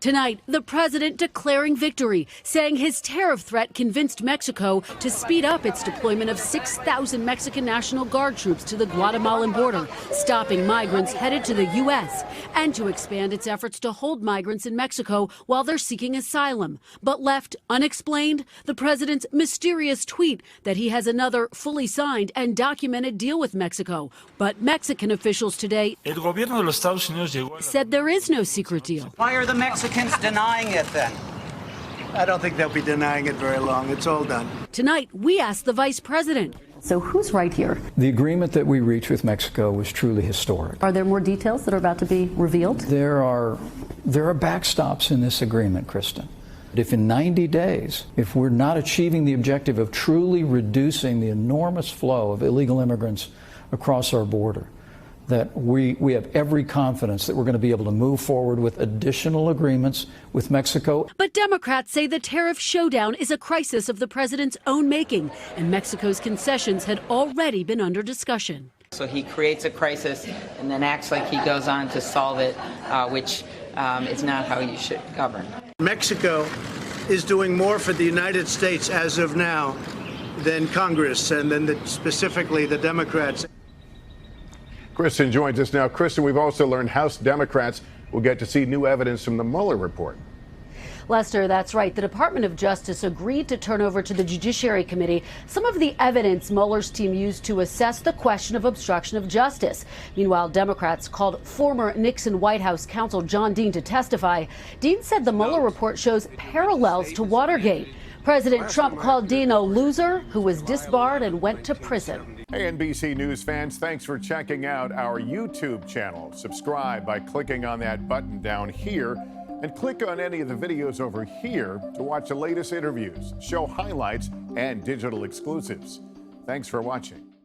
Tonight, the president declaring victory, saying his tariff threat convinced Mexico to speed up its deployment of 6,000 Mexican National Guard troops to the Guatemalan border, stopping migrants headed to the U.S., and to expand its efforts to hold migrants in Mexico while they're seeking asylum. But left unexplained, the president's mysterious tweet that he has another fully signed and documented deal with Mexico. But Mexican officials today said there is no secret deal. Why are the Mexicans denying it then? I don't think they'll be denying it very long. It's all done. Tonight, we asked the vice president. So who's right here? The agreement that we reached with Mexico was truly historic. Are there more details that are about to be revealed? There are backstops in this agreement, Kristen. If in 90 days, if we're not achieving the objective of truly reducing the enormous flow of illegal immigrants across our border, that we have every confidence that we're going to be able to move forward with additional agreements with Mexico. But Democrats say the tariff showdown is a crisis of the president's own making, and Mexico's concessions had already been under discussion. So he creates a crisis and then acts like he goes on to solve it, which is not how you should govern. Mexico is doing more for the United States as of now than Congress and then specifically the Democrats. Kristen joins us now. Kristen, we've also learned House Democrats will get to see new evidence from the Mueller report. Lester, that's right. The Department of Justice agreed to turn over to the Judiciary Committee some of the evidence Mueller's team used to assess the question of obstruction of justice. Meanwhile, Democrats called former Nixon White House counsel John Dean to testify. Dean said the Mueller report shows parallels to Watergate. President Trump called Dean a loser who was disbarred and went to prison. Hey, NBC News fans, thanks for checking out our YouTube channel. Subscribe by clicking on that button down here and click on any of the videos over here to watch the latest interviews, show highlights, and digital exclusives. Thanks for watching.